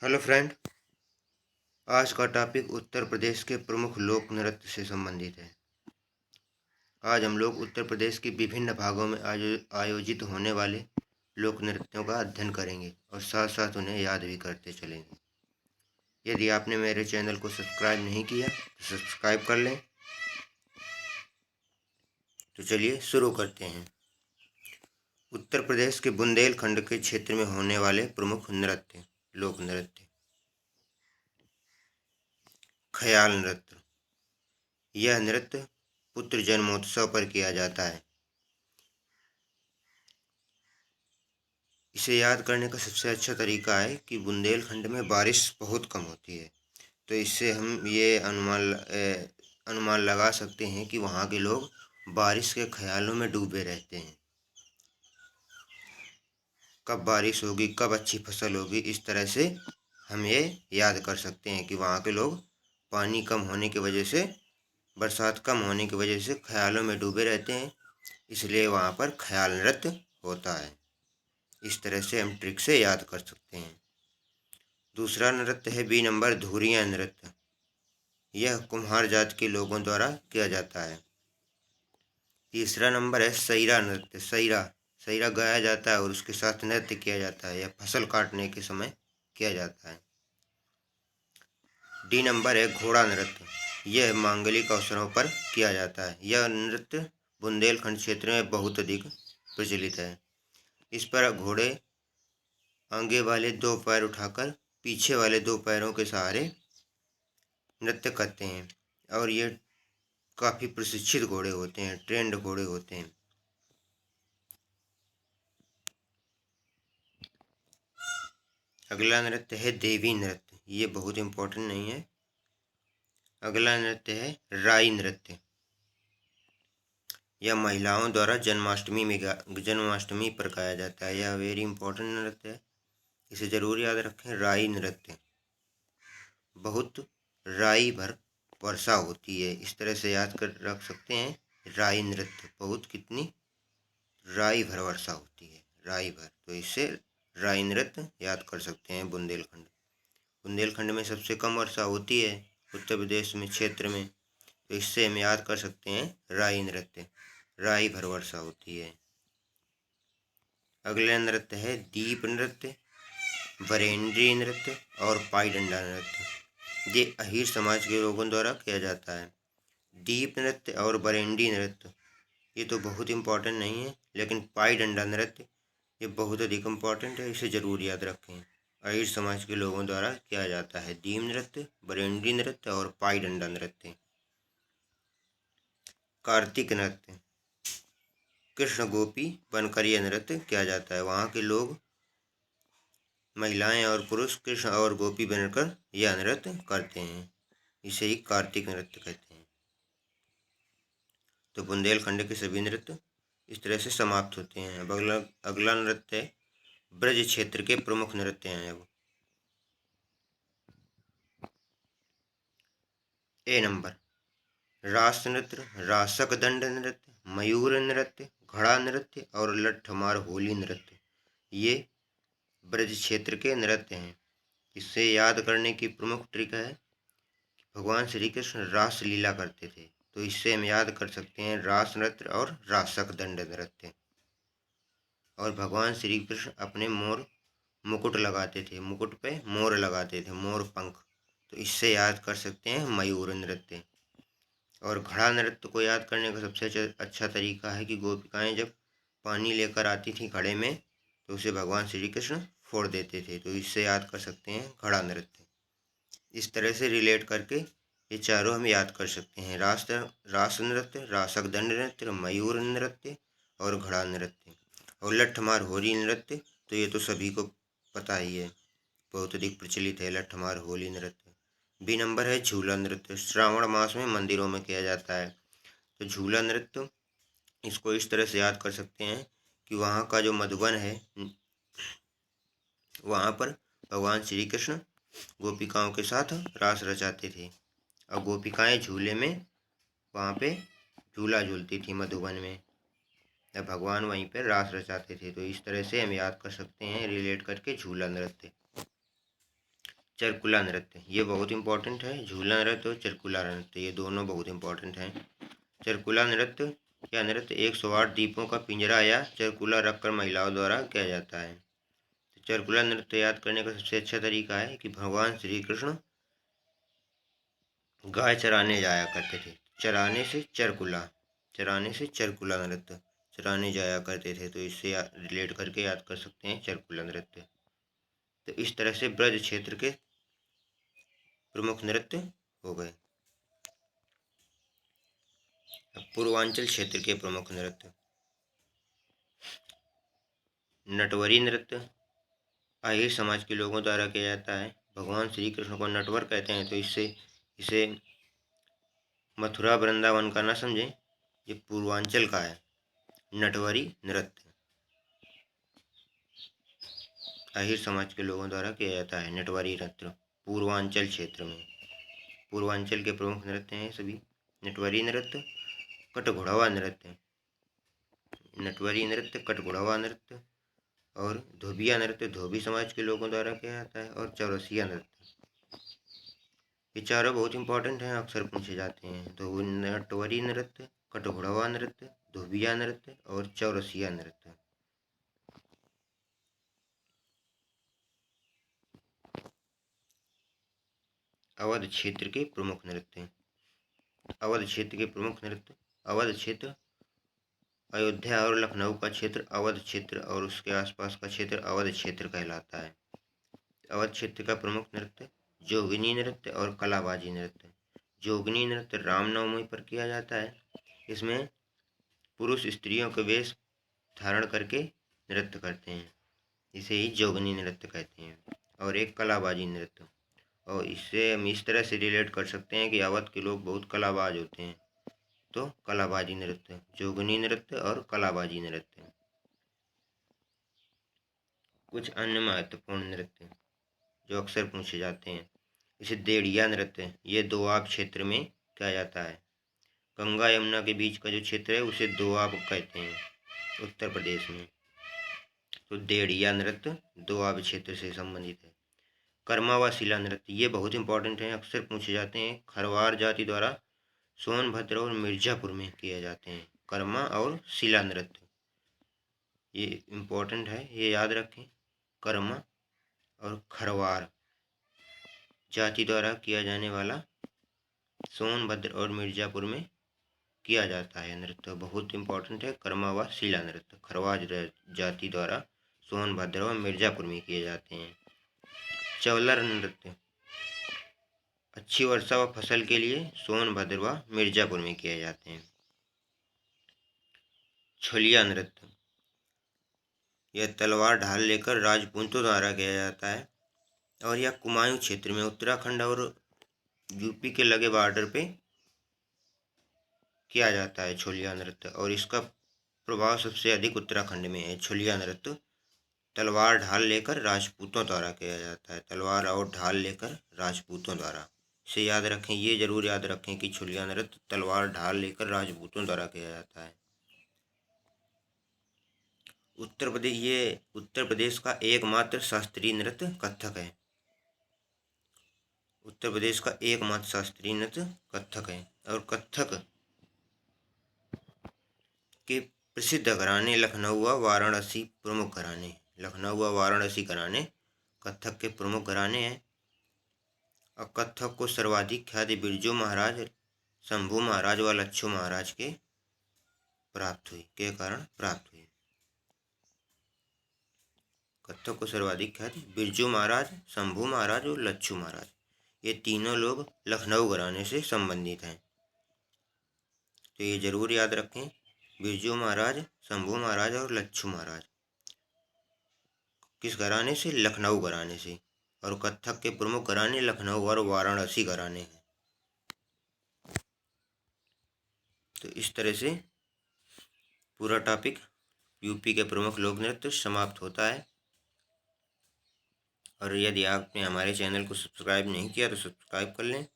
Hello friend. आज का topic Uttar Pradesh के प्रमुख लोक नृत्य से संबंधित है। आज हम लोग उत्तर प्रदेश के विभिन्न भागों में आयोजित होने वाले लोक नृत्यों का अध्ययन करेंगे और साथ साथ उन्हें याद भी करते चलेंगे। यदि आपने मेरे चैनल को सब्सक्राइब नहीं किया तो सब्सक्राइब कर लें। तो चलिए शुरू करते हैं। उत्तर प्रदेश के बुंदेलखंड के क्षेत्र में होने वाले प्रमुख नृत्य लोक नृत्य। ख्याल नृत्य। यह नृत्य पुत्र जन्मोत्सव पर किया जाता है। इसे याद करने का सबसे अच्छा तरीका है कि बुंदेलखंड में बारिश बहुत कम होती है, तो इससे हम ये अनुमान लगा सकते हैं कि वहाँ के लोग बारिश के ख्यालों में डूबे रहते हैं। कब बारिश होगी, कब अच्छी फसल होगी, इस तरह से हम ये याद कर सकते हैं कि वहाँ के लोग पानी कम होने की वजह से, बरसात कम होने की वजह से ख्यालों में डूबे रहते हैं, इसलिए वहाँ पर ख्याल नृत्य होता है। इस तरह से हम ट्रिक से याद कर सकते हैं। दूसरा नृत्य है बी नंबर, धुरियाँ नृत्य। यह कुम्हार जात के लोगों द्वारा किया जाता है। तीसरा नंबर है सैरा नृत्य। सैरा गाया जाता है और उसके साथ नृत्य किया जाता है। यह फसल काटने के समय किया जाता है। डी नंबर है घोड़ा नृत्य। यह मांगलिक अवसरों पर किया जाता है। यह नृत्य बुंदेलखंड क्षेत्र में बहुत अधिक प्रचलित है। इस पर घोड़े आगे वाले दो पैर उठाकर पीछे वाले दो पैरों के सहारे नृत्य करते हैं और ये काफ़ी प्रशिक्षित घोड़े होते हैं, ट्रेंड घोड़े होते हैं। अगला नृत्य है देवी नृत्य। ये बहुत इम्पोर्टेंट नहीं है। अगला नृत्य है राई नृत्य। यह महिलाओं द्वारा जन्माष्टमी पर गाया जाता है। यह वेरी इंपॉर्टेंट नृत्य है, इसे जरूर याद रखें। राई नृत्य। बहुत राई भर वर्षा होती है, इस तरह से याद कर रख सकते हैं। राई नृत्य, बहुत कितनी राई भर वर्षा होती है, राई भर, तो इससे राई नृत्य याद कर सकते हैं। बुंदेलखंड में सबसे कम वर्षा होती है उत्तर प्रदेश में क्षेत्र में, तो इससे हम याद कर सकते हैं राई नृत्य, राई भर वर्षा होती है। अगला नृत्य है दीप नृत्य, बरेंडी नृत्य और पाईडंडा नृत्य। ये अहीर समाज के लोगों द्वारा किया जाता है। दीप नृत्य और बरेंडी नृत्य ये तो बहुत इम्पोर्टेंट नहीं है, लेकिन पाईडंडा नृत्य ये बहुत अधिक इम्पोर्टेंट है, इसे जरूर याद रखें। अहीर समाज के लोगों द्वारा किया जाता है दीप नृत्य, बरेंडी नृत्य और पाईडंडा नृत्य। कार्तिक नृत्य। कृष्ण गोपी बनकर यह नृत्य किया जाता है। वहाँ के लोग, महिलाएं और पुरुष कृष्ण और गोपी बनकर यह नृत्य करते हैं, इसे ही कार्तिक नृत्य कहते हैं। तो बुंदेलखंड के सभी नृत्य इस तरह से समाप्त होते हैं। अब अगला नृत्य है ब्रज क्षेत्र के प्रमुख नृत्य हैं। अब ए नंबर, रास नृत्य, रासक दंड नृत्य, मयूर नृत्य, घड़ा नृत्य और लठमार होली नृत्य ये ब्रज क्षेत्र के नृत्य हैं। इससे याद करने की प्रमुख ट्रिक है कि भगवान श्री कृष्ण रास लीला करते थे, तो इससे हम याद कर सकते हैं रास नृत्य और रासक दंड नृत्य। और भगवान श्री कृष्ण अपने मोर मुकुट लगाते थे, मुकुट पे मोर लगाते थे, मोर पंख, तो इससे याद कर सकते हैं मयूर नृत्य। और घड़ा नृत्य को याद करने का सबसे अच्छा तरीका है कि गोपिकाएं जब पानी लेकर आती थी घड़े में, तो उसे भगवान श्री कृष्ण फोड़ देते थे, तो इससे याद कर सकते हैं घड़ा नृत्य। इस तरह से रिलेट करके ये चारों हम याद कर सकते हैं, रास नृत्य, रासक दंड नृत्य, मयूर नृत्य और घड़ा नृत्य। और लठमार होली नृत्य तो ये तो सभी को पता ही है, बहुत अधिक प्रचलित है लठमार होली नृत्य। बी नंबर है झूला नृत्य। श्रावण मास में मंदिरों में किया जाता है। तो झूला नृत्य इसको इस तरह से याद कर सकते हैं कि वहाँ का जो मधुबन है, वहाँ पर भगवान श्री कृष्ण गोपिकाओं के साथ रास रचाते थे और गोपिकाएं झूले में वहाँ पे झूला झूलती थी मधुबन में, जब भगवान वहीं पर रास रचाते थे। तो इस तरह से हम याद कर सकते हैं रिलेट करके झूला नृत्य। चरकुला नृत्य, ये बहुत इंपॉर्टेंट है। झूला नृत्य और चरकुला नृत्य, ये दोनों बहुत इंपॉर्टेंट हैं। चरकुला नृत्य या नृत्य 108 दीपों का पिंजरा या चरकुला रखकर महिलाओं द्वारा किया जाता है। तो चरकुला नृत्य याद करने का सबसे अच्छा तरीका है कि भगवान श्री कृष्ण गाय चराने जाया करते थे। चराने से चरकुला नृत्य, चराने जाया करते थे, तो इससे रिलेट करके याद कर सकते हैं चरकुला नृत्य। तो इस तरह से ब्रज क्षेत्र के प्रमुख नृत्य हो गए। अब पूर्वांचल क्षेत्र के प्रमुख नृत्य। नटवरी नृत्य आहिर समाज के लोगों द्वारा किया जाता है। भगवान श्री कृष्ण को नटवर कहते हैं, तो इससे इसे मथुरा वृंदावन का ना समझें, ये पूर्वांचल का है। नटवरी नृत्य आहिर समाज के लोगों द्वारा किया जाता है। नटवरी नृत्य पूर्वांचल क्षेत्र में। पूर्वांचल के प्रमुख नृत्य हैं सभी। नटवरी नृत्य, कटघोड़वा नृत्य, नटवरी नृत्य, कटघोड़वा नृत्य और धोबिया नृत्य धोबी समाज के लोगों द्वारा किया जाता है। और चौरसिया नृत्य, ये चारों बहुत इंपॉर्टेंट हैं, अक्सर पूछे जाते हैं। तो नटवरी नृत्य, कटघोड़वा नृत्य, धोबिया नृत्य और चौरसिया नृत्य। अवध क्षेत्र के प्रमुख नृत्य। अवध क्षेत्र के प्रमुख नृत्य। अवध क्षेत्र अयोध्या और लखनऊ का क्षेत्र अवध क्षेत्र और उसके आसपास का क्षेत्र अवध क्षेत्र कहलाता है। अवध क्षेत्र का प्रमुख नृत्य जोगिनी नृत्य और कलाबाजी नृत्य। जोगिनी नृत्य रामनवमी पर किया जाता है। इसमें पुरुष स्त्रियों के वेश धारण करके नृत्य करते हैं, इसे ही जोगिनी नृत्य कहते हैं। और एक कलाबाजी नृत्य, और इससे हम इस तरह से रिलेट कर सकते हैं कि अवध के लोग बहुत कलाबाज होते हैं। तो कलाबाजी नृत्य, जोगिनी नृत्य और कलाबाजी नृत्य। कुछ अन्य महत्वपूर्ण नृत्य जो अक्सर पूछे जाते हैं, जैसे देड़िया नृत्य, ये दोआब क्षेत्र में किया जाता है। गंगा यमुना के बीच का जो क्षेत्र है उसे दोआब कहते हैं उत्तर प्रदेश में। तो देड़िया नृत्य दोआब क्षेत्र से संबंधित है। कर्मा व शिला नृत्य, ये बहुत इंपॉर्टेंट है, अक्सर पूछे जाते हैं। खरवार जाति द्वारा सोनभद्र और मिर्जापुर में किए जाते हैं। कर्मा और शिला नृत्य ये इम्पोर्टेंट है, ये याद रखें। कर्मा और खरवार जाति द्वारा किया जाने वाला सोनभद्र और मिर्जापुर में किया जाता है नृत्य, बहुत इम्पोर्टेंट है। कर्मा व शिला नृत्य खरवार जाति द्वारा सोनभद्र और मिर्जापुर में किए जाते हैं। चवलर नृत्य अच्छी वर्षा व फसल के लिए सोनभद्र व मिर्जापुर में किए जाते हैं। छलिया नृत्य, यह तलवार ढाल लेकर राजपूतों द्वारा किया जाता है और यह कुमायूं क्षेत्र में उत्तराखंड और यूपी के लगे बॉर्डर पे किया जाता है छोलिया नृत्य, और इसका प्रभाव सबसे अधिक उत्तराखंड में है। छोलिया नृत्य तलवार ढाल लेकर राजपूतों द्वारा किया जाता है। तलवार और ढाल लेकर राजपूतों द्वारा, इसे याद रखें, ये जरूर याद रखें कि छोलिया नृत्य तलवार ढाल लेकर राजपूतों द्वारा किया जाता है। उत्तर प्रदेश का एकमात्र शास्त्रीय नृत्य कथक है। उत्तर प्रदेश का एकमात्र शास्त्रीय नृत्य कथक है। और कथक के प्रसिद्ध घराने लखनऊ व वाराणसी प्रमुख घराने। लखनऊ व वाराणसी घराने कथक के प्रमुख घराने हैं। और कथक को सर्वाधिक ख्याति बिरजू महाराज, शंभू महाराज व लच्छू महाराज के कारण प्राप्त हुई। कथक को सर्वाधिक ख्याति बिरजू महाराज, शंभू महाराज और लच्छू महाराज, ये तीनों लोग लखनऊ घराने से संबंधित हैं। तो ये जरूर याद रखें, बिरजू महाराज, शंभू महाराज और लच्छू महाराज किस घराने से? लखनऊ घराने से। और कथक के प्रमुख घराने लखनऊ और वाराणसी घराने हैं। तो इस तरह से पूरा टॉपिक यूपी के प्रमुख लोक नृत्य समाप्त होता है। और यदि आपने हमारे चैनल को सब्सक्राइब नहीं किया तो सब्सक्राइब कर लें।